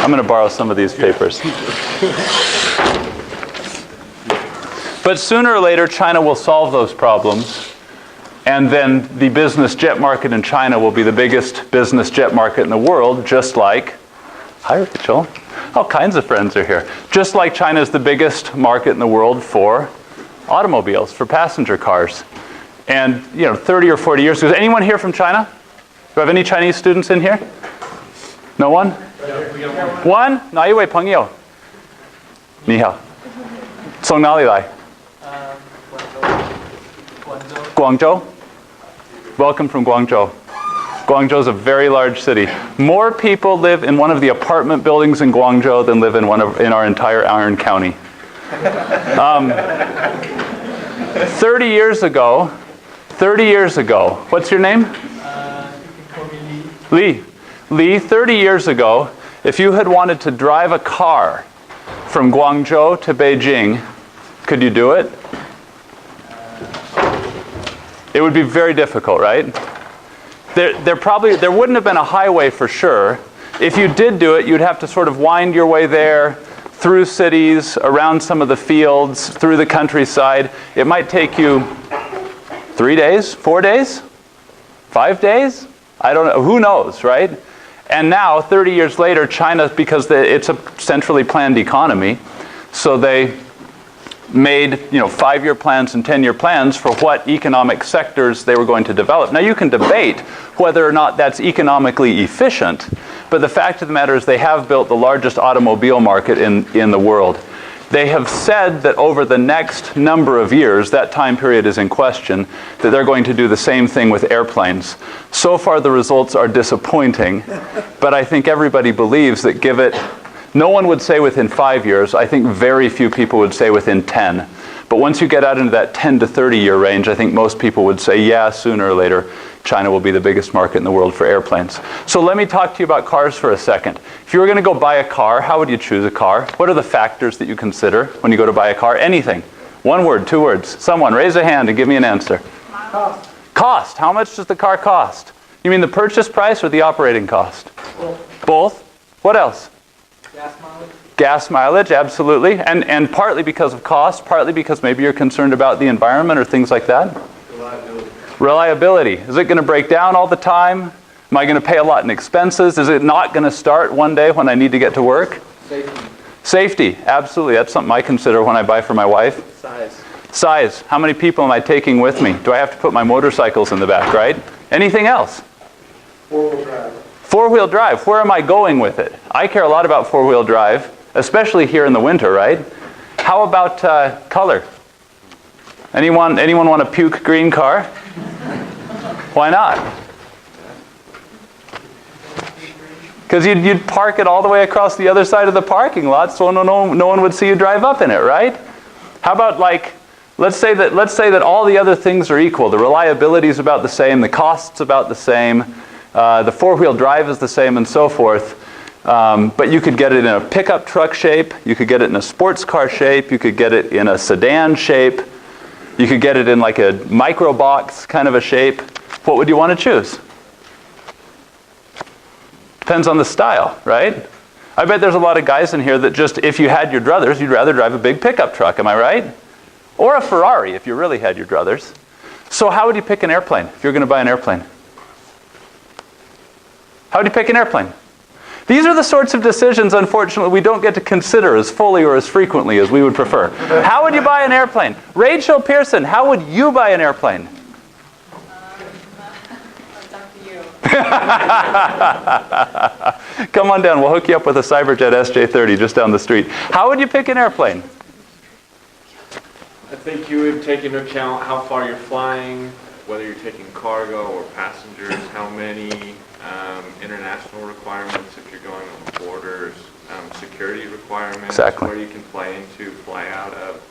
I'm going to borrow some of these papers. But sooner or later, China will solve those problems. And then the business jet market in China will be the biggest business jet market in the world, just like, hi Rachel, all kinds of friends are here. Just like China is the biggest market in the world for automobiles, for passenger cars. And 30 or 40 years ago, is anyone here from China? Do I have any Chinese students in here? No one? One? 哪一位朋友？你好。从哪里来？广州。Welcome from Guangzhou. Guangzhou is a very large city. More people live in one of the apartment buildings in Guangzhou than live in our entire Iron County. 30 years ago, what's your name? Lee. Lee, 30 years ago, if you had wanted to drive a car from Guangzhou to Beijing, could you do it? It would be very difficult, right? There wouldn't have been a highway for sure. If you did do it, you'd have to sort of wind your way there, through cities, around some of the fields, through the countryside. It might take you 3 days, 4 days, 5 days? I don't know, who knows, right? And now, 30 years later, China, because it's a centrally planned economy, so they made 5-year plans and 10-year plans for what economic sectors they were going to develop. Now you can debate whether or not that's economically efficient, but the fact of the matter is they have built the largest automobile market in the world. They have said that over the next number of years, that time period is in question, that they're going to do the same thing with airplanes. So far the results are disappointing, but I think everybody believes that no one would say within 5 years. I think very few people would say within 10. But once you get out into that 10 to 30 year range, I think most people would say, yeah, sooner or later, China will be the biggest market in the world for airplanes. So let me talk to you about cars for a second. If you were going to go buy a car, how would you choose a car? What are the factors that you consider when you go to buy a car? Anything. 1 word, 2 words. Someone raise a hand and give me an answer. Cost. Cost. How much does the car cost? You mean the purchase price or the operating cost? Both. What else? Gas mileage. Gas mileage, absolutely. And partly because of cost, partly because maybe you're concerned about the environment or things like that. Reliability. Reliability. Is it going to break down all the time? Am I going to pay a lot in expenses? Is it not going to start one day when I need to get to work? Safety. Safety, absolutely. That's something I consider when I buy for my wife. Size. Size. How many people am I taking with me? Do I have to put my motorcycles in the back, right? Anything else? 4-wheel drive. 4-wheel drive. Where am I going with it? I care a lot about 4-wheel drive, especially here in the winter, right? How about color? Anyone want a puke green car? Why not? Because you'd park it all the way across the other side of the parking lot, so no one would see you drive up in it, right? How about let's say that all the other things are equal. The reliability is about the same, the cost's about the same, the 4-wheel drive is the same, and so forth. But you could get it in a pickup truck shape, you could get it in a sports car shape, you could get it in a sedan shape, you could get it in like a micro box kind of a shape. What would you want to choose? Depends on the style, right? I bet there's a lot of guys in here that just, if you had your druthers, you'd rather drive a big pickup truck, am I right? Or a Ferrari if you really had your druthers. So how would you pick an airplane if you're going to buy an airplane? How would you pick an airplane? These are the sorts of decisions, unfortunately, we don't get to consider as fully or as frequently as we would prefer. How would you buy an airplane? Rachel Pearson, how would you buy an airplane? It's up to you. Come on down, we'll hook you up with a Cyberjet SJ30 just down the street. How would you pick an airplane? I think you would take into account how far you're flying, whether you're taking cargo or passengers, how many international requirements if you're going on the borders, security requirements, exactly. Where you can fly out of.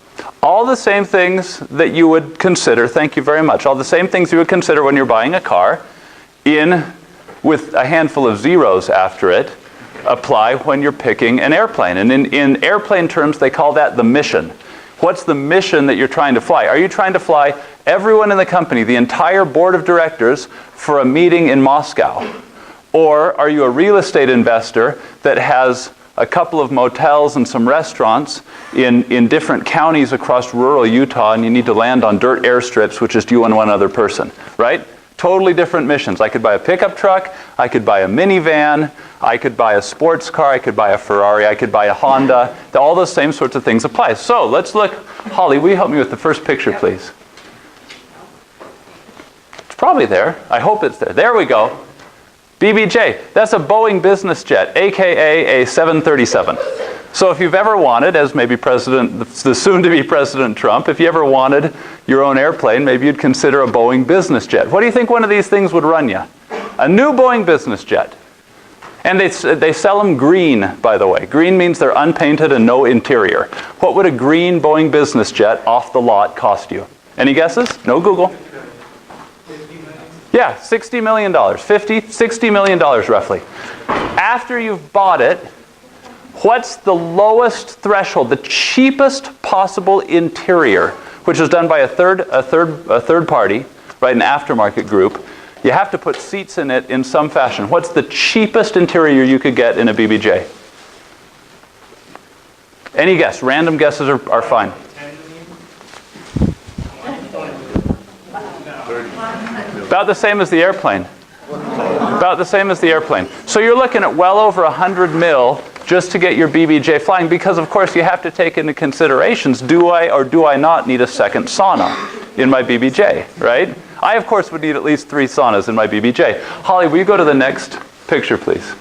All the same things that you would consider, thank you very much, all the same things you would consider when you're buying a car, with a handful of zeros after it, apply when you're picking an airplane. And in airplane terms, they call that the mission. What's the mission that you're trying to fly? Are you trying to fly everyone in the company, the entire board of directors, for a meeting in Moscow? Or are you a real estate investor that has a couple of motels and some restaurants in different counties across rural Utah, and you need to land on dirt airstrips, which is you and one other person, right? Totally different missions. I could buy a pickup truck, I could buy a minivan, I could buy a sports car, I could buy a Ferrari, I could buy a Honda. All those same sorts of things apply. So let's look. Holly, will you help me with the first picture, please? It's probably there. I hope it's there. There we go. BBJ, that's a Boeing business jet, aka a 737. So if you've ever wanted, as maybe the soon-to-be President Trump, if you ever wanted your own airplane, maybe you'd consider a Boeing business jet. What do you think one of these things would run you? A new Boeing business jet. And they sell them green, by the way. Green means they're unpainted and no interior. What would a green Boeing business jet off the lot cost you? Any guesses? No Google. Yeah, $60 million. $60 million roughly. After you've bought it, what's the lowest threshold, the cheapest possible interior, which is done by a third party, right, an aftermarket group? You have to put seats in it in some fashion. What's the cheapest interior you could get in a BBJ? Any guess? Random guesses are fine. About the same as the airplane. About the same as the airplane. So you're looking at well over 100 mil just to get your BBJ flying, because of course you have to take into considerations, do I or do I not need a second sauna in my BBJ, right? I of course would need at least 3 saunas in my BBJ. Holly, will you go to the next picture, please?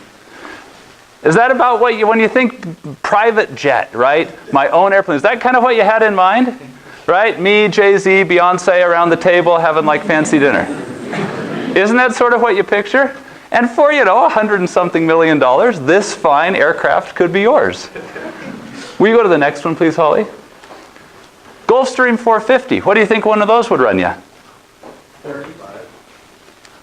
Is that about what when you think private jet, right? My own airplane, is that kind of what you had in mind? Right? Me, Jay-Z, Beyonce around the table having like fancy dinner. Isn't that sort of what you picture? And for, $100 and something million, this fine aircraft could be yours. Will you go to the next one, please, Holly? Gulfstream 450. What do you think one of those would run you? 35.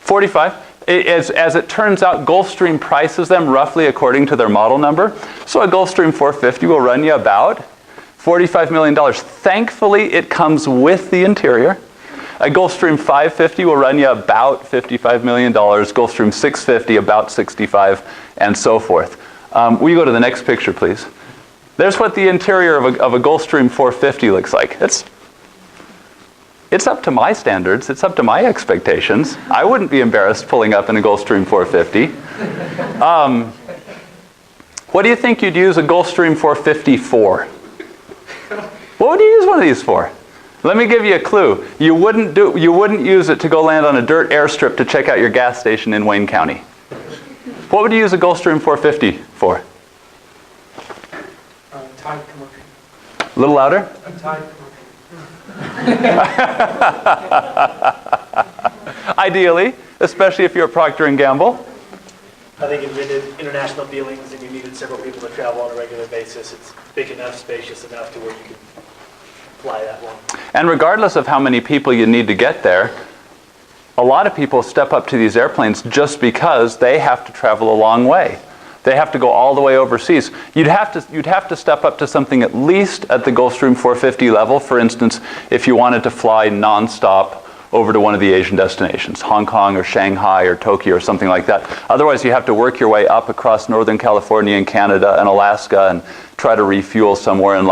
45. As it turns out, Gulfstream prices them roughly according to their model number. So a Gulfstream 450 will run you about $45 million. Thankfully, it comes with the interior. A Gulfstream 550 will run you about $55 million. Gulfstream 650 about 65, and so forth. Will you go to the next picture, please? There's what the interior of a Gulfstream 450 looks like. It's up to my standards. It's up to my expectations. I wouldn't be embarrassed pulling up in a Gulfstream 450. What do you think you'd use a Gulfstream 450 for? What would you use one of these for? Let me give you a clue. You wouldn't use it to go land on a dirt airstrip to check out your gas station in Wayne County. What would you use a Gulfstream 450 for? Tide commercial. A little louder? A Tide commercial. Ideally, especially if you're at Procter & Gamble. I think if you did international dealings and you needed several people to travel on a regular basis, it's big enough, spacious enough to where you can fly that long. And regardless of how many people you need to get there, a lot of people step up to these airplanes just because they have to travel a long way. They have to go all the way overseas. You'd have to step up to something at least at the Gulfstream 450 level. For instance, if you wanted to fly nonstop over to one of the Asian destinations, Hong Kong or Shanghai or Tokyo or something like that. Otherwise, you have to work your way up across Northern California and Canada and Alaska and try to refuel somewhere in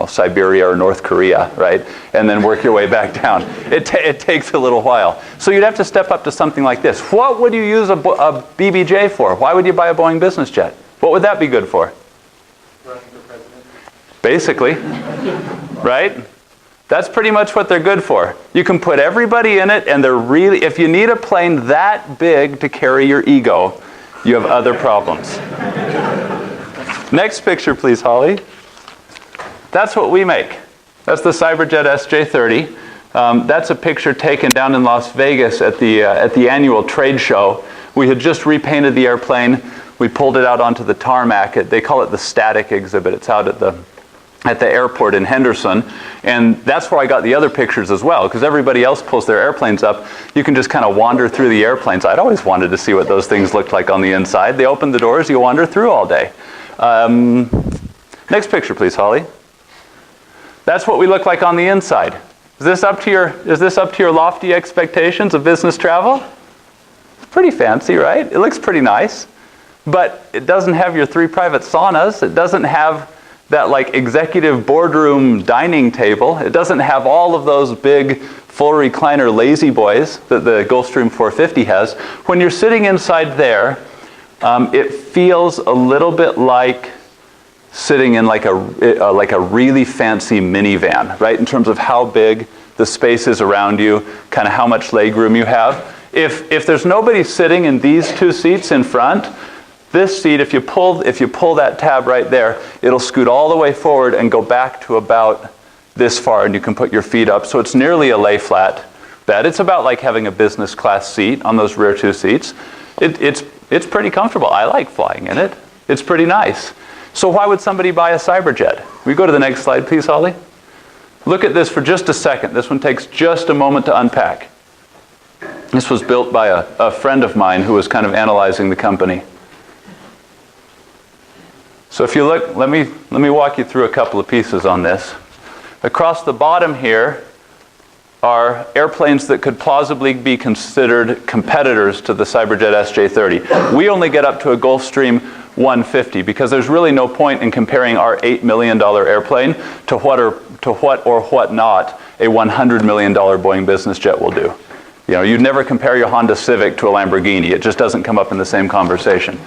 Siberia or North Korea, right? And then work your way back down. It takes a little while. So you'd have to step up to something like this. What would you use a BBJ for? Why would you buy a Boeing business jet? What would that be good for? Running for president. Basically, right? That's pretty much what they're good for. You can put everybody in it, and if you need a plane that big to carry your ego, you have other problems. Next picture, please, Holly. That's what we make. That's the Cyberjet SJ30. That's a picture taken down in Las Vegas at the annual trade show. We had just repainted the airplane. We pulled it out onto the tarmac. They call it the static exhibit. It's out at the airport in Henderson, and that's where I got the other pictures as well, because everybody else pulls their airplanes up. You can just kind of wander through the airplanes. I'd always wanted to see what those things looked like on the inside. They open the doors, you wander through all day. Next picture, please, Holly. That's what we look like on the inside. Is this up to your lofty expectations of business travel? Pretty fancy, right? It looks pretty nice. but it doesn't have your 3 private saunas. It doesn't have that like executive boardroom dining table. It doesn't have all of those big full recliner lazy boys that the Gulfstream 450 has. When you're sitting inside there, it feels a little bit like sitting in like a really fancy minivan, right? In terms of how big the space is around you, kind of how much legroom you have. If there's nobody sitting in these 2 seats in front, this seat, if you pull that tab right there, it'll scoot all the way forward and go back to about this far, and you can put your feet up. So it's nearly a lay flat bed. It's about like having a business class seat on those rear 2 seats. It's pretty comfortable. I like flying in it. It's pretty nice. So why would somebody buy a Cyberjet? We go to the next slide, please, Holly. Look at this for just a second. This one takes just a moment to unpack. This was built by a friend of mine who was kind of analyzing the company. So if you look, let me walk you through a couple of pieces on this. Across the bottom here are airplanes that could plausibly be considered competitors to the Cyberjet SJ30. We only get up to a Gulfstream 150 because there's really no point in comparing our $8 million airplane to what or what not a $100 million Boeing business jet will do. You know, you'd never compare your Honda Civic to a Lamborghini. It just doesn't come up in the same conversation.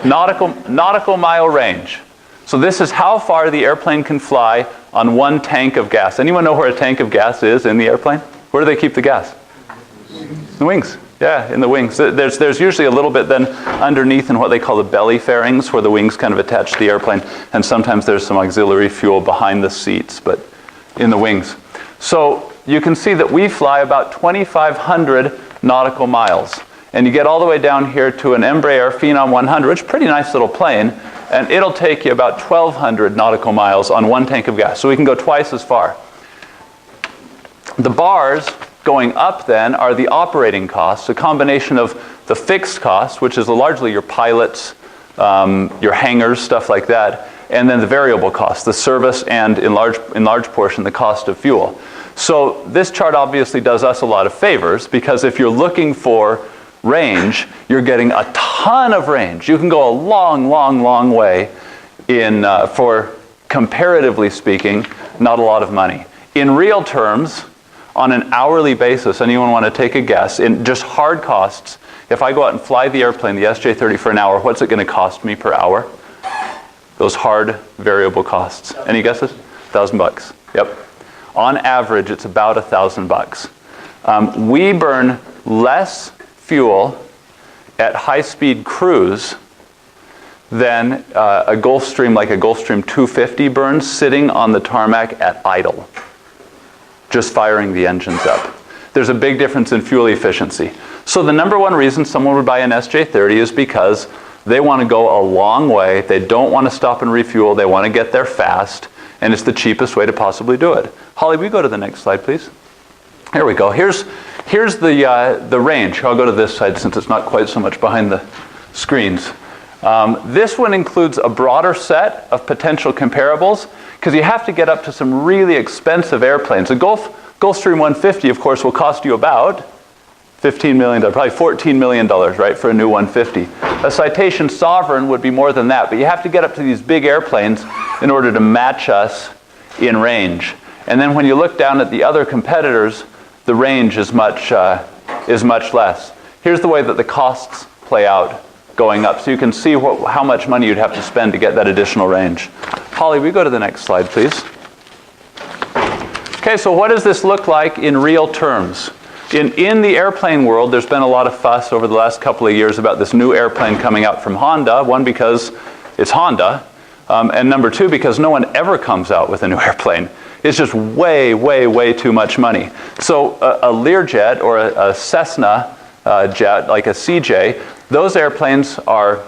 Nautical mile range. So this is how far the airplane can fly on 1 tank of gas. Anyone know where a tank of gas is in the airplane? Where do they keep the gas? The wings. Yeah, in the wings. There's usually a little bit then underneath in what they call the belly fairings, where the wings kind of attach to the airplane, and sometimes there's some auxiliary fuel behind the seats, but in the wings. So you can see that we fly about 2,500 nautical miles. And you get all the way down here to an Embraer Phenom 100, which is a pretty nice little plane, and it'll take you about 1,200 nautical miles on 1 tank of gas. So we can go twice as far. The bars going up then are the operating costs, a combination of the fixed costs, which is largely your pilots, your hangars, stuff like that, and then the variable costs, the service and in large portion the cost of fuel. So this chart obviously does us a lot of favors because if you're looking for range, you're getting a ton of range. You can go a long, long, long way in for, comparatively speaking, not a lot of money. In real terms, on an hourly basis, anyone want to take a guess, in just hard costs, if I go out and fly the airplane, the SJ30 for an hour, what's it going to cost me per hour? Those hard variable costs. Any guesses? $1,000. Yep. On average, it's about $1,000. We burn less fuel at high-speed cruise than a Gulfstream, like a Gulfstream 250 burns sitting on the tarmac at idle, just firing the engines up. There's a big difference in fuel efficiency. So the number one reason someone would buy an SJ30 is because they want to go a long way. They don't want to stop and refuel. They want to get there fast, and it's the cheapest way to possibly do it. Holly, will you go to the next slide, please? Here we go. Here's the range. I'll go to this side since it's not quite so much behind the screens. This one includes a broader set of potential comparables because you have to get up to some really expensive airplanes. A Gulfstream 150, of course, will cost you about $15 million, probably $14 million, right, for a new 150. A Citation Sovereign would be more than that, but you have to get up to these big airplanes in order to match us in range. And then when you look down at the other competitors, the range is much less. Here's the way that the costs play out going up, so you can see how much money you'd have to spend to get that additional range. Holly, we go to the next slide, please. Okay, so what does this look like in real terms? In the airplane world, there's been a lot of fuss over the last couple of years about this new airplane coming out from Honda. One, because it's Honda, and number two, because no one ever comes out with a new airplane. It's just way, way, way too much money. So a Learjet or a Cessna jet, like a CJ, those airplanes are,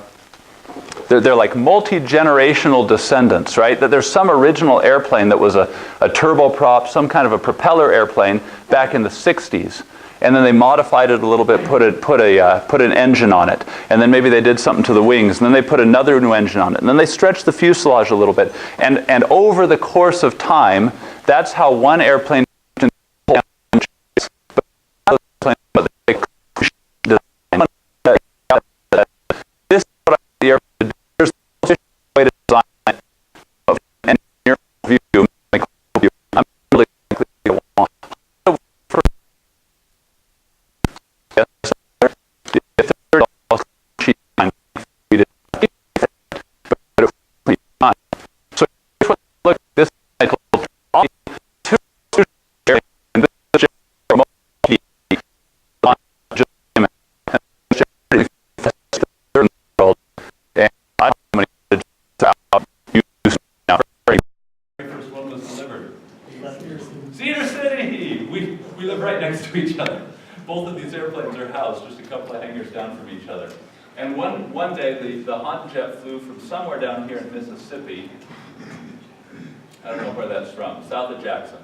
they're like multi-generational descendants, right? That there's some original airplane that was a turboprop, some kind of a propeller airplane back in the 60s. And then they modified it a little bit, put an engine on it. And then maybe they did something to the wings. And then they put another new engine on it. And then they stretched the fuselage a little bit. And over the course of time, that's how one airplane this is what the next to each other. Both of these airplanes are housed just a couple of hangars down from each other. And one day, the HonJet flew from somewhere down here in Mississippi. I don't know where that's from, south of Jackson,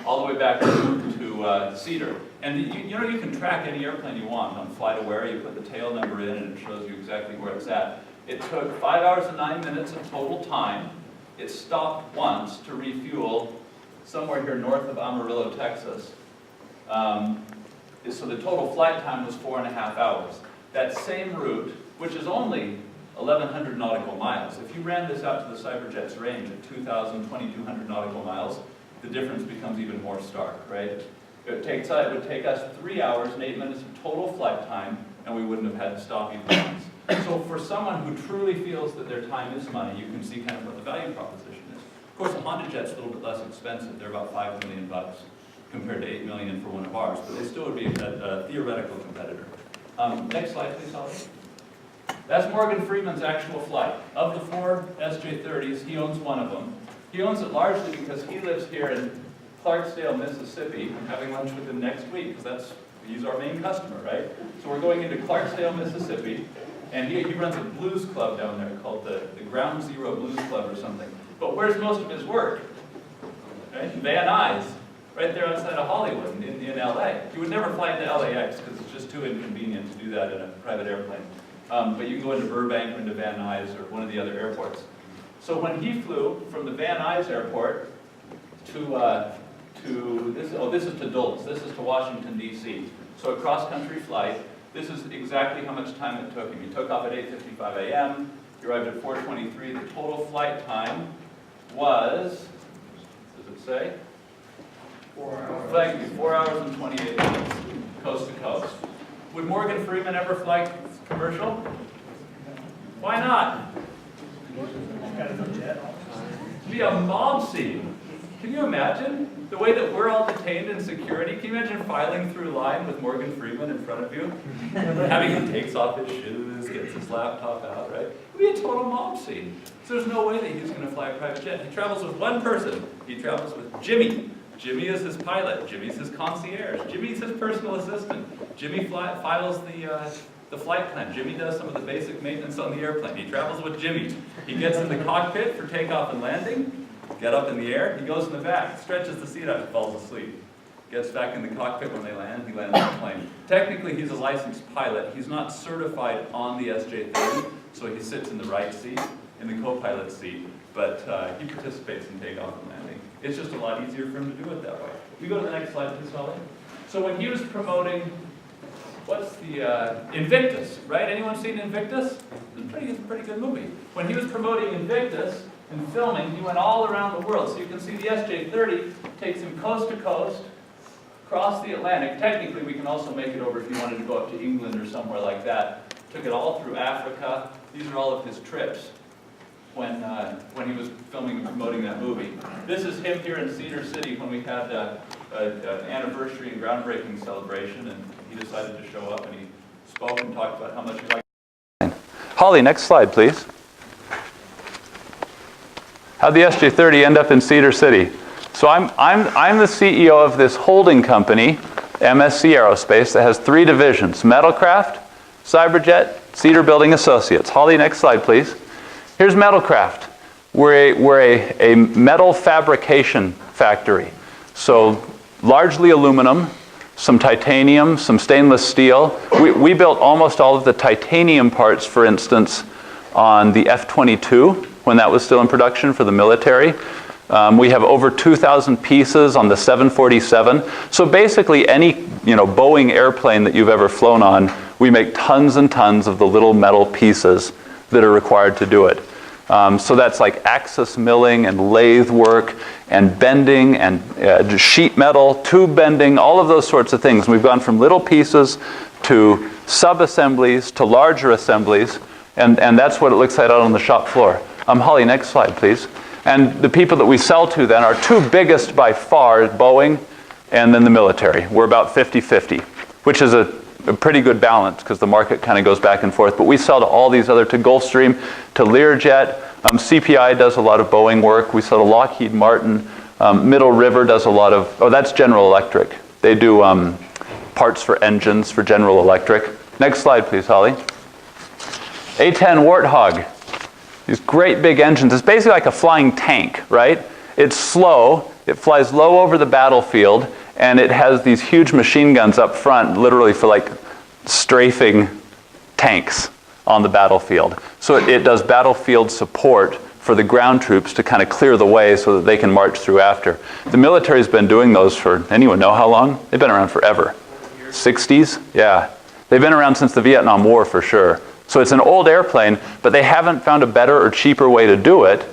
all the way back to Cedar. And you know, you can track any airplane you want on FlightAware. You put the tail number in and it shows you exactly where it's at. It took 5 hours and 9 minutes of total time. It stopped once to refuel somewhere here north of Amarillo, Texas. So the total flight time was 4.5 hours. That same route, which is only 1,100 nautical miles, if you ran this out to the Cyberjet's range at 2,000, 2,200 nautical miles, the difference becomes even more stark, right? It would take us 3 hours and 8 minutes of total flight time, and we wouldn't have had to stop even once. So for someone who truly feels that their time is money, you can see kind of what the value proposition is. Of course, the HonJet's a little bit less expensive. They're about $5 million compared to $8 million for one of ours, but they still would be a theoretical competitor. Next slide, please, Holly. That's Morgan Freeman's actual flight. Of the 4 SJ-30s, he owns one of them. He owns it largely because he lives here in Clarksdale, Mississippi. I'm having lunch with him next week because he's our main customer, right? So we're going into Clarksdale, Mississippi, and he runs a blues club down there called the Ground Zero Blues Club or something. But where's most of his work? Right? Van Nuys, right there outside of Hollywood in LA. He would never fly into LAX because it's just too inconvenient to do that in a private airplane. But you can go into Burbank or into Van Nuys or one of the other airports. So when he flew from the Van Nuys airport this is to Dulles, this is to Washington, D.C. So a cross-country flight. This is exactly how much time it took him. He took off at 8:55 a.m., he arrived at 4:23. The total flight time was, does it say? 4 hours. Thank you, 4 hours and 28 minutes, coast to coast. Would Morgan Freeman ever fly commercial? Why not? It'd be a mob scene. Can you imagine the way that we're all detained in security? Can you imagine filing through line with Morgan Freeman in front of you? Having him takes off his shoes, gets his laptop out, right? It'd be a total mob scene. So there's no way that he's going to fly a private jet. He travels with one person. He travels with Jimmy. Jimmy is his pilot. Jimmy's his concierge. Jimmy's his personal assistant. Jimmy files the flight plan. Jimmy does some of the basic maintenance on the airplane. He travels with Jimmy. He gets in the cockpit for takeoff and landing. Get up in the air. He goes in the back, stretches the seat out, and falls asleep. Gets back in the cockpit when they land. He lands the plane. Technically, he's a licensed pilot. He's not certified on the SJ-30, so he sits in the right seat, in the co-pilot seat, but he participates in takeoff and landing. It's just a lot easier for him to do it that way. We go to the next slide, please, Holly. So when he was promoting, what's the, Invictus, right? Anyone seen Invictus? It's a pretty good movie. When he was promoting Invictus and filming, he went all around the world. So you can see the SJ-30 takes him coast to coast, across the Atlantic. Technically, we can also make it over if you wanted to go up to England or somewhere like that. Took it all through Africa. These are all of his trips when he was filming and promoting that movie. This is him here in Cedar City when we had an anniversary and groundbreaking celebration, and he decided to show up, and he spoke and talked about how much he liked. Holly, next slide, please. How'd the SJ-30 end up in Cedar City? So I'm the CEO of this holding company, MSC Aerospace, that has 3 divisions: Metalcraft, Cyberjet, Cedar Building Associates. Holly, next slide, please. Here's Metalcraft. We're a metal fabrication factory. So largely aluminum, some titanium, some stainless steel. We built almost all of the titanium parts, for instance, on the F-22 when that was still in production for the military. We have over 2,000 pieces on the 747. So basically any Boeing airplane that you've ever flown on, we make tons and tons of the little metal pieces that are required to do it. So that's like axis milling and lathe work and bending and sheet metal, tube bending, all of those sorts of things. We've gone from little pieces to sub-assemblies to larger assemblies, and that's what it looks like out on the shop floor. Holly, next slide, please. And the people that we sell to then, our 2 biggest by far, Boeing and then the military. We're about 50-50, which is a pretty good balance because the market kind of goes back and forth. But we sell to all these other, to Gulfstream, to Learjet. CPI does a lot of Boeing work. We sell to Lockheed Martin. Middle River does a lot of, that's General Electric. They do parts for engines for General Electric. Next slide, please, Holly. A-10 Warthog. These great big engines. It's basically like a flying tank, right? It's slow. It flies low over the battlefield, and it has these huge machine guns up front, literally for like strafing tanks on the battlefield. So it does battlefield support for the ground troops to kind of clear the way so that they can march through after. The military's been doing those for, anyone know how long? They've been around forever. 60s? Yeah. They've been around since the Vietnam War for sure. So it's an old airplane, but they haven't found a better or cheaper way to do it.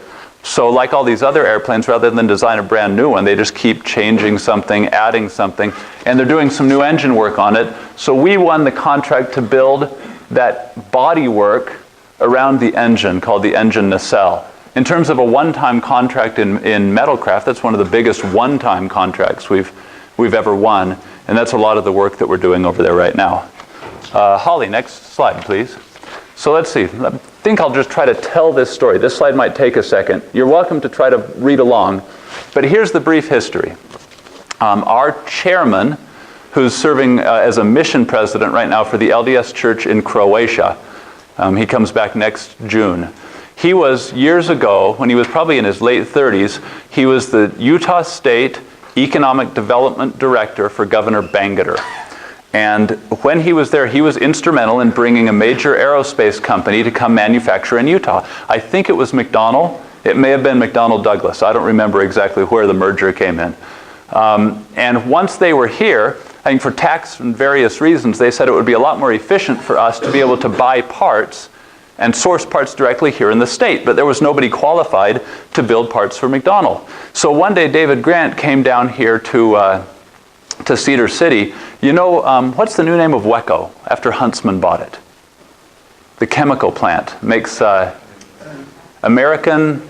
So like all these other airplanes, rather than design a brand new one, they just keep changing something, adding something, and they're doing some new engine work on it. So we won the contract to build that body work around the engine called the engine nacelle. In terms of a one-time contract in metalcraft, that's one of the biggest one-time contracts we've ever won, and that's a lot of the work that we're doing over there right now. Holly, next slide, please. So let's see. I think I'll just try to tell this story. This slide might take a second. You're welcome to try to read along, but here's the brief history. Our chairman, who's serving as a mission president right now for the LDS Church in Croatia, he comes back next June. He was, years ago, when he was probably in his late 30s, he was the Utah State Economic Development Director for Governor Bangerter. And when he was there, he was instrumental in bringing a major aerospace company to come manufacture in Utah. I think it was McDonnell. It may have been McDonnell Douglas. I don't remember exactly where the merger came in. And once they were here, I think for tax and various reasons, they said it would be a lot more efficient for us to be able to buy parts and source parts directly here in the state. But there was nobody qualified to build parts for McDonnell. So one day David Grant came down here to Cedar City. You know, what's the new name of Weco after Huntsman bought it? The chemical plant makes American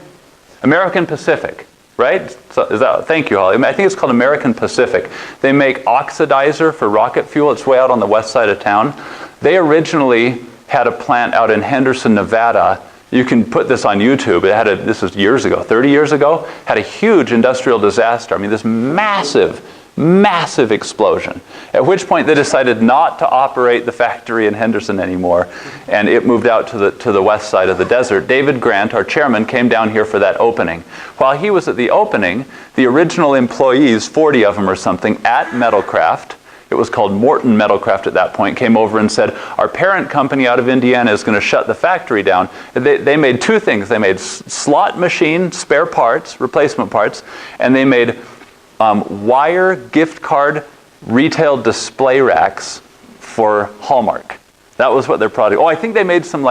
Pacific, right? So thank you, Holly. I think it's called American Pacific. They make oxidizer for rocket fuel. It's way out on the west side of town. They originally had a plant out in Henderson, Nevada. You can put this on YouTube. This was years ago, 30 years ago, had a huge industrial disaster. I mean, this massive explosion, at which point they decided not to operate the factory in Henderson anymore, and it moved out to the west side of the desert. David Grant, our chairman, came down here for that opening. While he was at the opening, the original employees, 40 of them or something, at Metalcraft, it was called Morton Metalcraft at that point, came over and said, our parent company out of Indiana is going to shut the factory down. They made two things. They made slot machine spare parts, replacement parts, and they made wire gift card retail display racks for Hallmark. That was what their product. Oh, I think they made some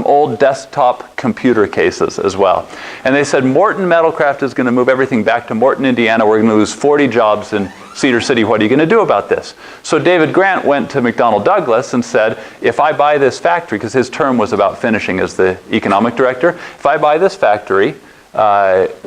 old desktop computer cases as well. And they said Morton Metalcraft is going to move everything back to Morton, Indiana. We're going to lose 40 jobs in Cedar City. What are you going to do about this? So David Grant went to McDonnell Douglas and said, if I buy this factory, because his term was about finishing as the economic director, if I buy this factory,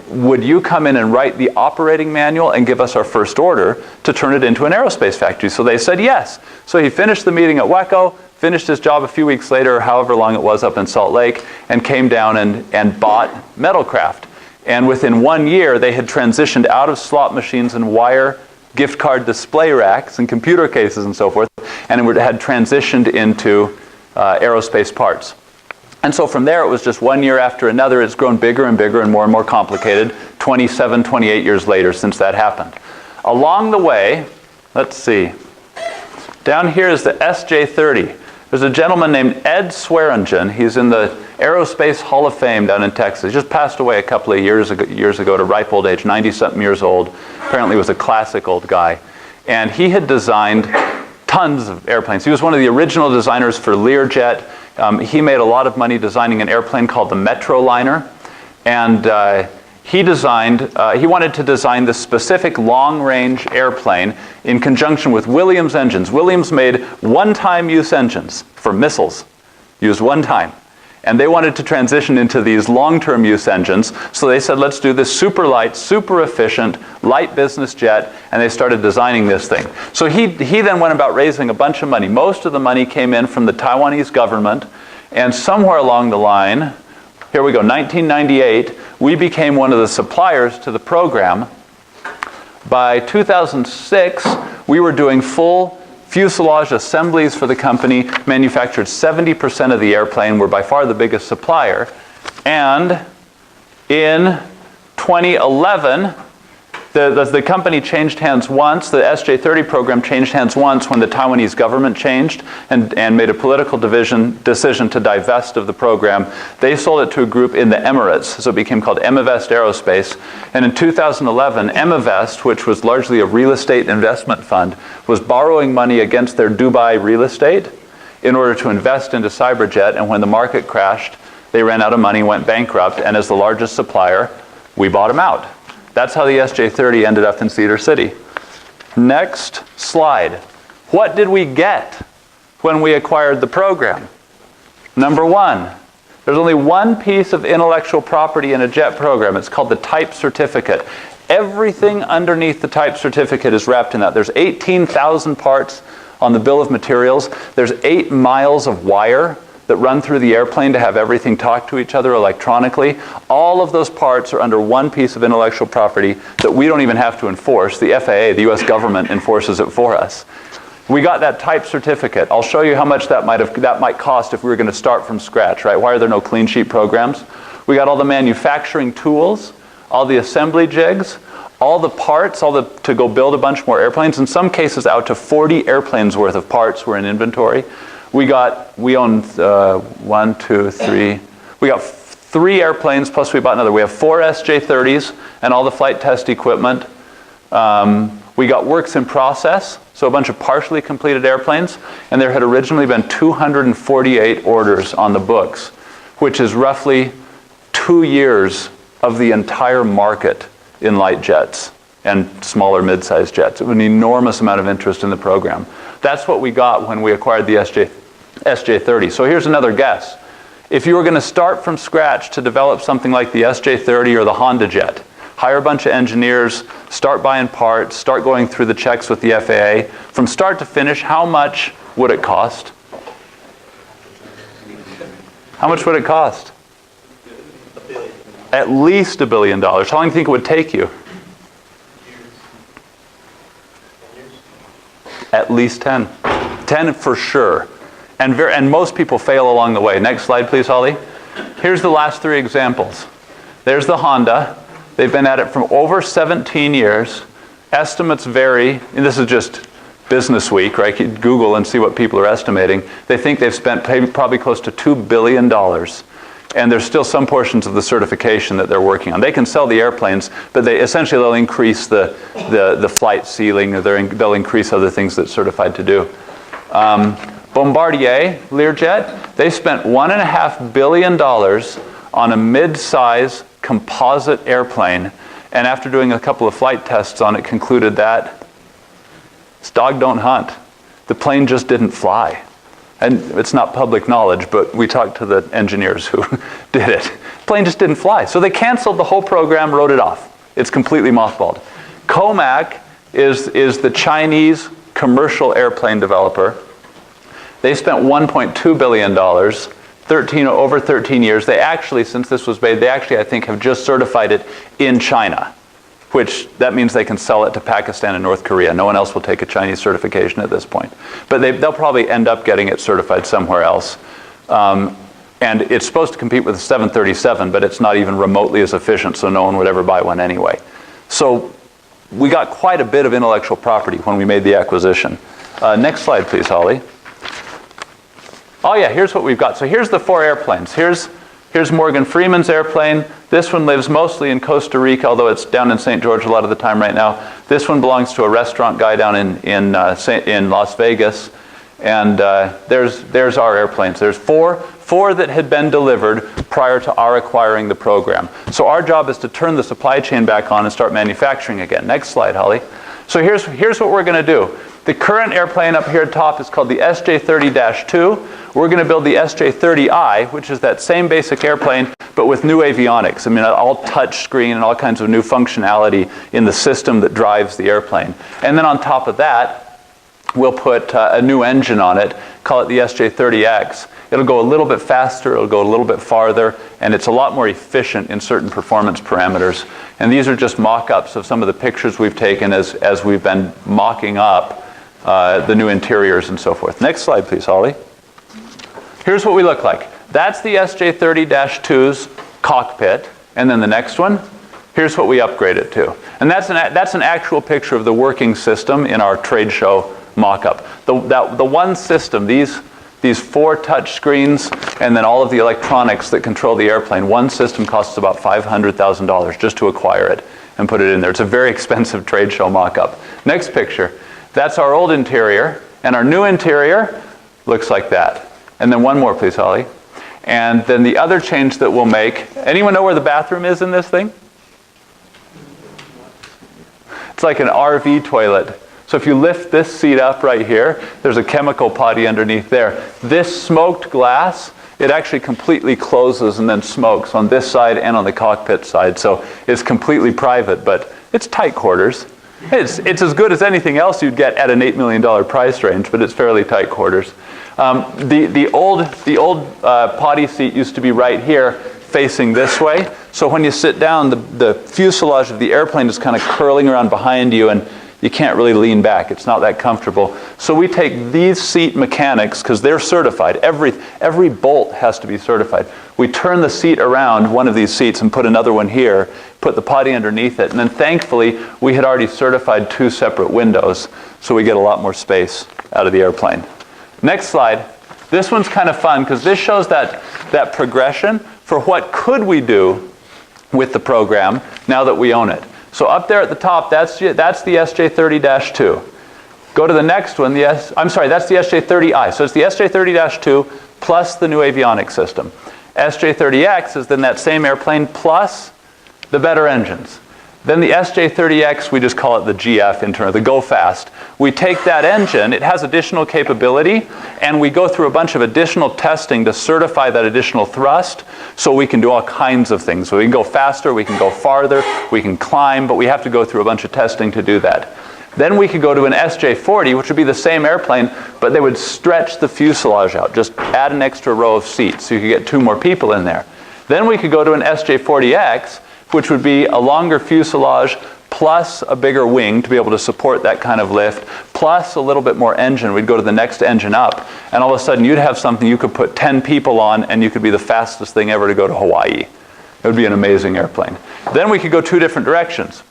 would you come in and write the operating manual and give us our first order to turn it into an aerospace factory? So they said yes. So he finished the meeting at Weco, finished his job a few weeks later, however long it was up in Salt Lake, and came down and bought Metalcraft. And within 1 year, they had transitioned out of slot machines and wire gift card display racks and computer cases and so forth, and had transitioned into aerospace parts. And so from there, it was just 1 year after another. It's grown bigger and bigger and more complicated, 27, 28 years later since that happened. Along the way, let's see, down here is the SJ-30. There's a gentleman named Ed Swearingen. He's in the Aerospace Hall of Fame down in Texas. He just passed away a couple of years ago to ripe old age, 90-something years old. Apparently was a classic old guy. And he had designed tons of airplanes. He was one of the original designers for Learjet. He made a lot of money designing an airplane called the Metroliner. And he wanted to design this specific long-range airplane in conjunction with Williams engines. Williams made one-time use engines for missiles, used one time. And they wanted to transition into these long-term use engines. So they said, let's do this super light, super efficient, light business jet. And they started designing this thing. So he then went about raising a bunch of money. Most of the money came in from the Taiwanese government. And somewhere along the line, here we go, 1998, we became one of the suppliers to the program. By 2006, we were doing full Fuselage assemblies for the company manufactured 70% of the airplane, were by far the biggest supplier. And in 2011, the company changed hands once. The SJ-30 program changed hands once when the Taiwanese government changed and made a political decision to divest of the program. They sold it to a group in the Emirates, so it became called Emivest Aerospace. And in 2011, Emivest, which was largely a real estate investment fund, was borrowing money against their Dubai real estate in order to invest into Cyberjet. And when the market crashed, they ran out of money, went bankrupt, and as the largest supplier, we bought them out. That's how the SJ-30 ended up in Cedar City. Next slide. What did we get when we acquired the program? Number one, there's only one piece of intellectual property in a jet program. It's called the type certificate. Everything underneath the type certificate is wrapped in that. There's 18,000 parts on the bill of materials. There's 8 miles of wire that run through the airplane to have everything talk to each other electronically. All of those parts are under one piece of intellectual property that we don't even have to enforce. The FAA, the US government, enforces it for us. We got that type certificate. I'll show you how much that might cost if we were going to start from scratch, right? Why are there no clean sheet programs? We got all the manufacturing tools, all the assembly jigs, all the parts, to go build a bunch more airplanes. In some cases, out to 40 airplanes worth of parts were in inventory. We own 1, 2, 3. We got 3 airplanes, plus we bought another. We have 4 SJ-30s and all the flight test equipment. We got works in process, so a bunch of partially completed airplanes. And there had originally been 248 orders on the books, which is roughly 2 years of the entire market in light jets and smaller mid-sized jets. It was an enormous amount of interest in the program. That's what we got when we acquired the SJ-30. So here's another guess. If you were going to start from scratch to develop something like the SJ-30 or the Honda jet, hire a bunch of engineers, start buying parts, start going through the checks with the FAA, from start to finish, how much would it cost? How much would it cost? $1 billion. At least $1 billion. How long do you think it would take you? At least 10. 10 for sure. And most people fail along the way. Next slide, please, Holly. Here's the last 3 examples. There's the Honda. They've been at it for over 17 years. Estimates vary, and this is just Business Week, right? You Google and see what people are estimating. They think they've spent probably close to $2 billion. And there's still some portions of the certification that they're working on. They can sell the airplanes, but they'll increase the flight ceiling, or they'll increase other things that's certified to do. Bombardier, Learjet, they spent $1.5 billion on a mid-size composite airplane, and after doing a couple of flight tests on it, concluded that it's dog don't hunt. The plane just didn't fly. And it's not public knowledge, but we talked to the engineers who did it. The plane just didn't fly. So they canceled the whole program, wrote it off. It's completely mothballed. Comac is the Chinese commercial airplane developer. They spent $1.2 billion, over 13 years. They actually, since this was made, I think, have just certified it in China, which that means they can sell it to Pakistan and North Korea. No one else will take a Chinese certification at this point. But they'll probably end up getting it certified somewhere else. And it's supposed to compete with the 737, but it's not even remotely as efficient, so no one would ever buy one anyway. So we got quite a bit of intellectual property when we made the acquisition. Next slide, please, Holly. Oh yeah, here's what we've got. So here's the 4 airplanes. Here's Morgan Freeman's airplane. This one lives mostly in Costa Rica, although it's down in St. George a lot of the time right now. This one belongs to a restaurant guy down in Las Vegas. And there's our airplanes. There's four that had been delivered prior to our acquiring the program. So our job is to turn the supply chain back on and start manufacturing again. Next slide, Holly. So here's what we're going to do. The current airplane up here at top is called the SJ-30-2. We're going to build the SJ-30I, which is that same basic airplane, but with new avionics. I mean, all touch screen and all kinds of new functionality in the system that drives the airplane. And then on top of that, we'll put a new engine on it, call it the SJ-30X. It'll go a little bit faster, it'll go a little bit farther, and it's a lot more efficient in certain performance parameters. And these are just mock-ups of some of the pictures we've taken as we've been mocking up the new interiors and so forth. Next slide, please, Holly. Here's what we look like. That's the SJ30-2's cockpit. And then the next one, here's what we upgrade it to. And that's an actual picture of the working system in our trade show mock-up. The one system, these 4 touch screens and then all of the electronics that control the airplane, one system costs about $500,000 just to acquire it and put it in there. It's a very expensive trade show mock-up. Next picture, that's our old interior, and our new interior looks like that. And then one more, please, Holly. And then the other change that we'll make, anyone know where the bathroom is in this thing? It's like an RV toilet. So if you lift this seat up right here, there's a chemical potty underneath there. This smoked glass, it actually completely closes and then smokes on this side and on the cockpit side. So it's completely private, but it's tight quarters. It's as good as anything else you'd get at an $8 million price range, but it's fairly tight quarters. The old potty seat used to be right here, facing this way. So when you sit down, the fuselage of the airplane is kind of curling around behind you, and you can't really lean back. It's not that comfortable. So we take these seat mechanics, because they're certified. Every bolt has to be certified. We turn the seat around, one of these seats, and put another one here, put the potty underneath it. And then thankfully, we had already certified 2 separate windows, so we get a lot more space out of the airplane. Next slide. This one's kind of fun, because this shows that progression for what could we do with the program now that we own it. So up there at the top, that's the SJ30-2. Go to the next one, that's the SJ30i. So it's the SJ30-2 plus the new avionics system. SJ30X is then that same airplane plus the better engines. Then the SJ30X, we just call it the GF internal, the Go Fast. We take that engine, it has additional capability, and we go through a bunch of additional testing to certify that additional thrust, so we can do all kinds of things. So we can go faster, we can go farther, we can climb, but we have to go through a bunch of testing to do that. Then we could go to an SJ40, which would be the same airplane, but they would stretch the fuselage out, just add an extra row of seats, so you could get 2 more people in there. Then we could go to an SJ40X, which would be a longer fuselage plus a bigger wing to be able to support that kind of lift, plus a little bit more engine. We'd go to the next engine up, and all of a sudden you'd have something you could put 10 people on, and you could be the fastest thing ever to go to Hawaii. It would be an amazing airplane. Then we could go 2 different directions.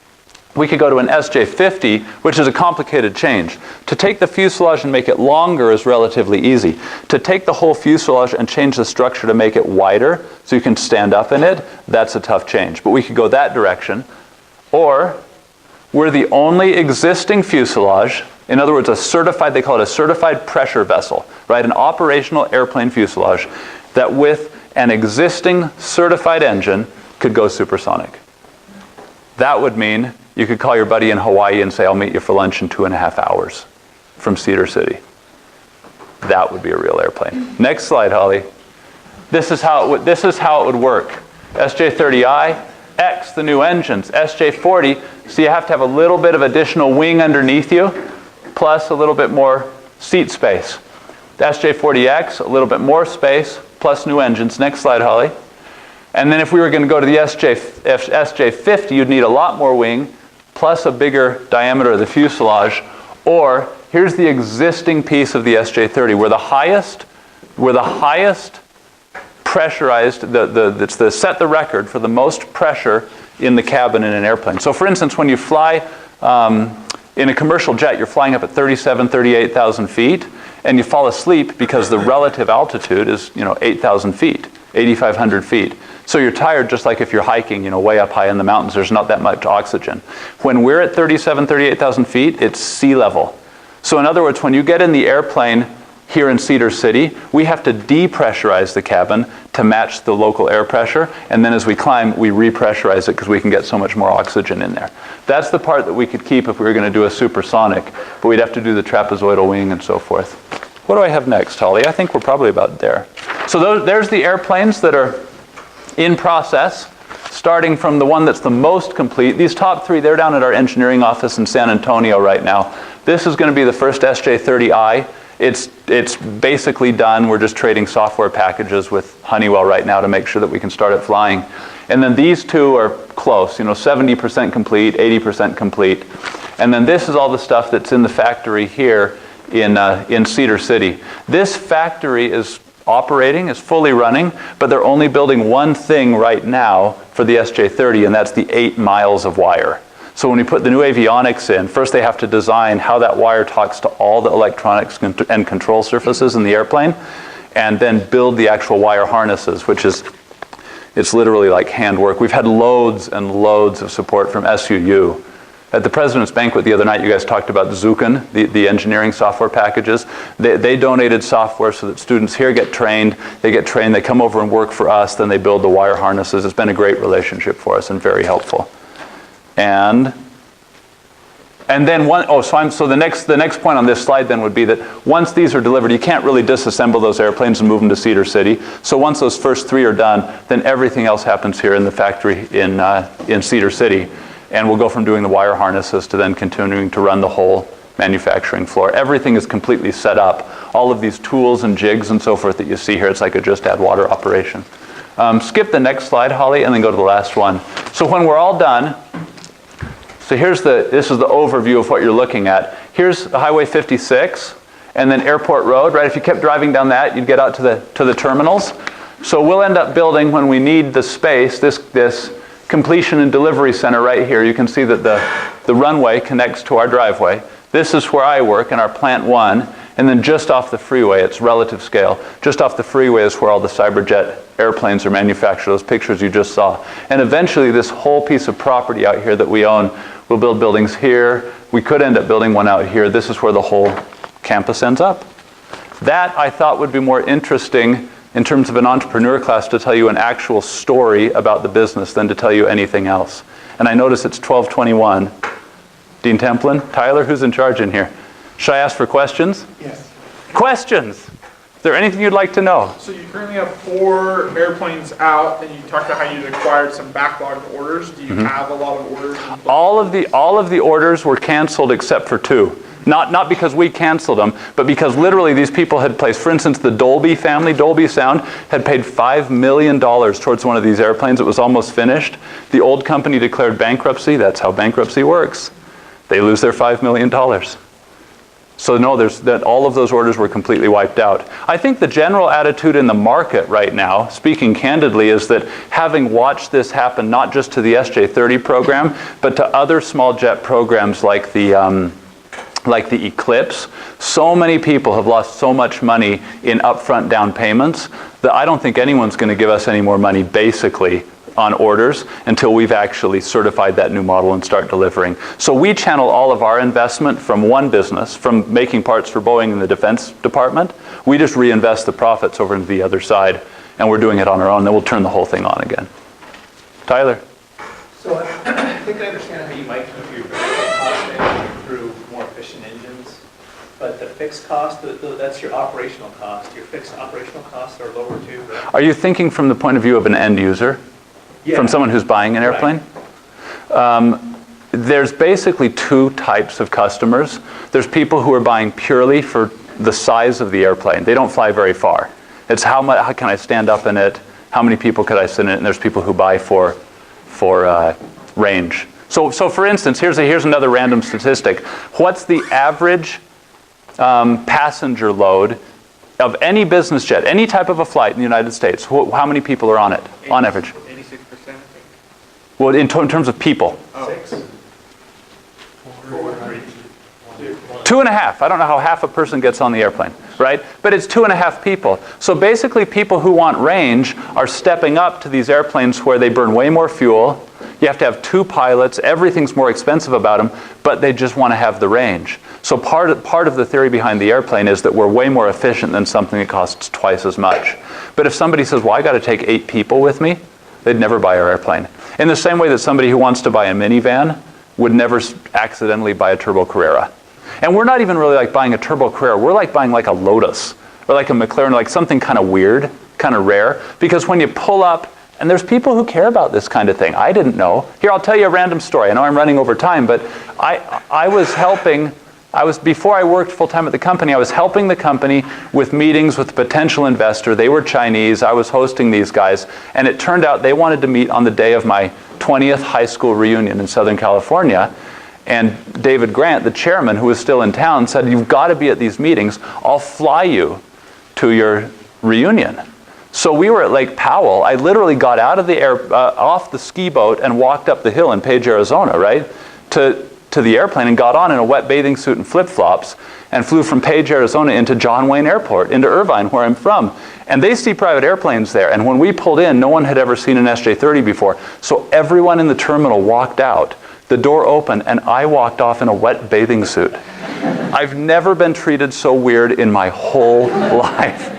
We could go to an SJ50, which is a complicated change. To take the fuselage and make it longer is relatively easy. To take the whole fuselage and change the structure to make it wider so you can stand up in it, that's a tough change. But we could go that direction. Or we're the only existing fuselage, in other words, they call it a certified pressure vessel, right? An operational airplane fuselage that with an existing certified engine could go supersonic. That would mean you could call your buddy in Hawaii and say, I'll meet you for lunch in 2.5 hours from Cedar City. That would be a real airplane. Next slide, Holly. This is how it would work. SJ30i, X, the new engines. SJ40, so you have to have a little bit of additional wing underneath you, plus a little bit more seat space. The SJ40X, a little bit more space, plus new engines. Next slide, Holly. And then if we were going to go to the SJ50, you'd need a lot more wing, plus a bigger diameter of the fuselage. Or here's the existing piece of the SJ30. We're the highest pressurized, it's set the record for the most pressure in the cabin in an airplane. So for instance, when you fly in a commercial jet, you're flying up at 38,000 feet, and you fall asleep because the relative altitude is 8,000 feet, 8,500 feet. So you're tired just like if you're hiking, way up high in the mountains. There's not that much oxygen. When we're at 38,000 feet, it's sea level. So in other words, when you get in the airplane here in Cedar City, we have to depressurize the cabin to match the local air pressure. And then as we climb, we repressurize it because we can get so much more oxygen in there. That's the part that we could keep if we were going to do a supersonic. But we'd have to do the trapezoidal wing and so forth. What do I have next, Holly? I think we're probably about there. So there's the airplanes that are in process, starting from the one that's the most complete. These top 3, they're down at our engineering office in San Antonio right now. This is going to be the first SJ30i, It's basically done. We're just trading software packages with Honeywell right now to make sure that we can start it flying. And then these two are close, 70% complete, 80% complete. And then this is all the stuff that's in the factory here in Cedar City. This factory is operating, is fully running, but they're only building one thing right now for the SJ30, and that's the 8 miles of wire. So when we put the new avionics in, first they have to design how that wire talks to all the electronics and control surfaces in the airplane, and then build the actual wire harnesses, which is, it's literally like handwork. We've had loads and loads of support from SUU. At the President's Banquet the other night, you guys talked about Zuken, the engineering software packages. They donated software so that students here get trained, they come over and work for us, then they build the wire harnesses. It's been a great relationship for us and very helpful. And then so the next point on this slide then would be that once these are delivered, you can't really disassemble those airplanes and move them to Cedar City. So once those first 3 are done, then everything else happens here in the factory in Cedar City. And we'll go from doing the wire harnesses to then continuing to run the whole manufacturing floor. Everything is completely set up. All of these tools and jigs and so forth that you see here, it's like a just add water operation. Skip the next slide, Holly, and then go to the last one. So when we're all done, so this is the overview of what you're looking at. Here's Highway 56 and then Airport Road, right? If you kept driving down that, you'd get out to the terminals. So we'll end up building, when we need the space, this completion and delivery center right here. You can see that the runway connects to our driveway. This is where I work in our Plant 1, and then just off the freeway, it's relative scale, just off the freeway is where all the Cyberjet airplanes are manufactured, those pictures you just saw. And eventually this whole piece of property out here that we own, we'll build buildings here. We could end up building one out here. This is where the whole campus ends up. That I thought would be more interesting in terms of an entrepreneur class to tell you an actual story about the business than to tell you anything else. And I notice it's 12:21. Dean Templin, Tyler, who's in charge in here? Should I ask for questions? Yes. Questions? Is there anything you'd like to know? So you currently have 4 airplanes out, and you talked about how you acquired some backlogged orders. Do you have a lot of orders? All of the orders were canceled except for 2. Not because we canceled them, but because literally these people had placed, for instance, the Dolby family, Dolby Sound, had paid $5 million towards one of these airplanes. It was almost finished. The old company declared bankruptcy. That's how bankruptcy works. They lose their $5 million. So no, all of those orders were completely wiped out. I think the general attitude in the market right now, speaking candidly, is that having watched this happen not just to the SJ30 program, but to other small jet programs like the Eclipse, so many people have lost so much money in upfront down payments that I don't think anyone's going to give us any more money basically on orders until we've actually certified that new model and start delivering. So we channel all of our investment from one business, from making parts for Boeing in the Defense Department. We just reinvest the profits over into the other side, and we're doing it on our own. Then we'll turn the whole thing on again. Tyler? So I think I understand how you might keep your variable cost management through more efficient engines, but the fixed cost, that's your operational cost. Your fixed operational costs are lower too, right? Are you thinking from the point of view of an end user? Yeah. From someone who's buying an airplane? Right. There's basically 2 types of customers. There's people who are buying purely for the size of the airplane. They don't fly very far. It's how can I stand up in it? How many people could I sit in it? And there's people who buy for range. So for instance, here's another random statistic. What's the average passenger load of any business jet, any type of a flight in the United States? How many people are on it, on average? 86%, I think. Well, in terms of people. 6. 2.5. I don't know how half a person gets on the airplane, right? But it's 2.5 people. So basically people who want range are stepping up to these airplanes where they burn way more fuel. You have to have 2 pilots. Everything's more expensive about them, but they just want to have the range. So part of the theory behind the airplane is that we're way more efficient than something that costs twice as much. But if somebody says, well, I got to take 8 people with me, they'd never buy our airplane. In the same way that somebody who wants to buy a minivan would never accidentally buy a Turbo Carrera. And we're not even really like buying a Turbo Carrera. We're like buying like a Lotus or like a McLaren, like something kind of weird, kind of rare. Because when you pull up, and there's people who care about this kind of thing. I didn't know. Here, I'll tell you a random story. I know I'm running over time, but I was helping before I worked full-time at the company, I was helping the company with meetings with the potential investor. They were Chinese. I was hosting these guys. And it turned out they wanted to meet on the day of my 20th high school reunion in Southern California. And David Grant, the chairman, who was still in town, said, you've got to be at these meetings. I'll fly you to your reunion. So we were at Lake Powell. I literally got out of the off the ski boat and walked up the hill in Page, Arizona, right, to the airplane and got on in a wet bathing suit and flip-flops and flew from Page, Arizona into John Wayne Airport, into Irvine, where I'm from. And they see private airplanes there. And when we pulled in, no one had ever seen an SJ-30 before. So everyone in the terminal walked out. The door opened, and I walked off in a wet bathing suit. I've never been treated so weird in my whole life.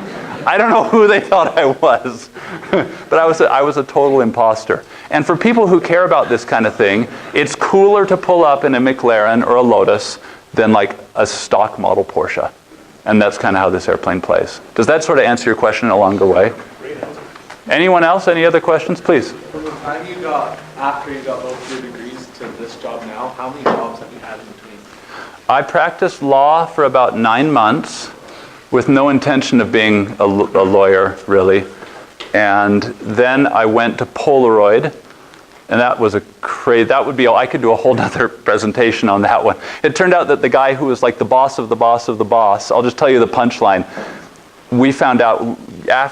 I don't know who they thought I was, but I was a total imposter. And for people who care about this kind of thing, it's cooler to pull up in a McLaren or a Lotus than like a stock model Porsche. And that's kind of how this airplane plays. Does that sort of answer your question in a longer way? Anyone else? Any other questions? Please. From the time you got, after you got both your degrees to this job now, how many jobs have you had in between? I practiced law for about 9 months with no intention of being a lawyer, really. And then I went to Polaroid, and that was that would be, I could do a whole other presentation on that one. It turned out that the guy who was like the boss of the boss of the boss, I'll just tell you the punchline, we found out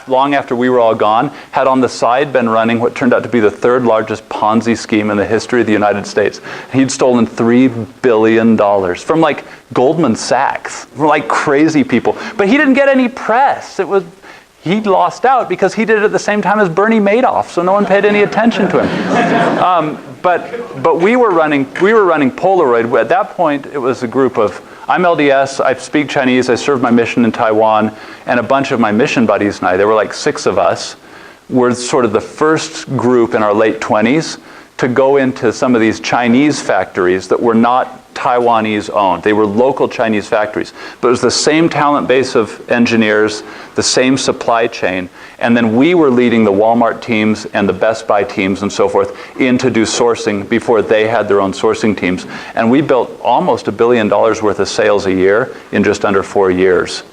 long after we were all gone, had on the side been running what turned out to be the third largest Ponzi scheme in the history of the United States. He'd stolen $3 billion from like Goldman Sachs, from like crazy people. But he didn't get any press. He lost out because he did it at the same time as Bernie Madoff, so no one paid any attention to him. But we were running Polaroid. At that point, it was a group of, I'm LDS, I speak Chinese, I served my mission in Taiwan, and a bunch of my mission buddies and I, there were like 6 of us, were sort of the first group in our late 20s to go into some of these Chinese factories that were not Taiwanese owned. They were local Chinese factories. But it was the same talent base of engineers, the same supply chain, and then we were leading the Walmart teams and the Best Buy teams and so forth in to do sourcing before they had their own sourcing teams. And we built almost $1 billion worth of sales a year in just under 4 years.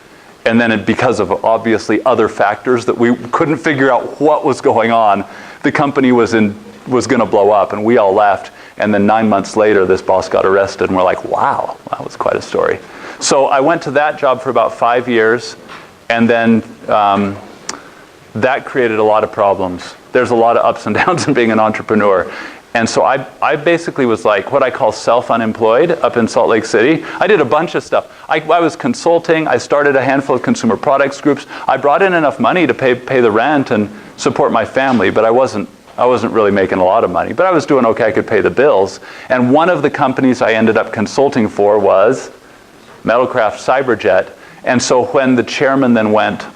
And then because of obviously other factors that we couldn't figure out what was going on, the company was going to blow up, and we all left. And then 9 months later, this boss got arrested, and we're like, wow, that was quite a story. So I went to that job for about 5 years, and then that created a lot of problems. There's a lot of ups and downs in being an entrepreneur. And so I basically was like what I call self-unemployed up in Salt Lake City. I did a bunch of stuff. I was consulting. I started a handful of consumer products groups. I brought in enough money to pay the rent and support my family, but I wasn't really making a lot of money. But I was doing okay. I could pay the bills. And one of the companies I ended up consulting for was Metalcraft Cyberjet. And so when the chairman then went,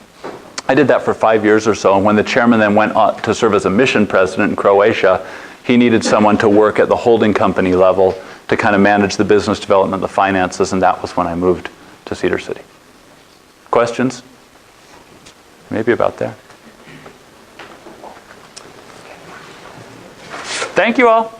I did that for 5 years or so, and when the chairman then went on to serve as a mission president in Croatia, he needed someone to work at the holding company level to kind of manage the business development, the finances, and that was when I moved to Cedar City. Questions? Maybe about there. Thank you all.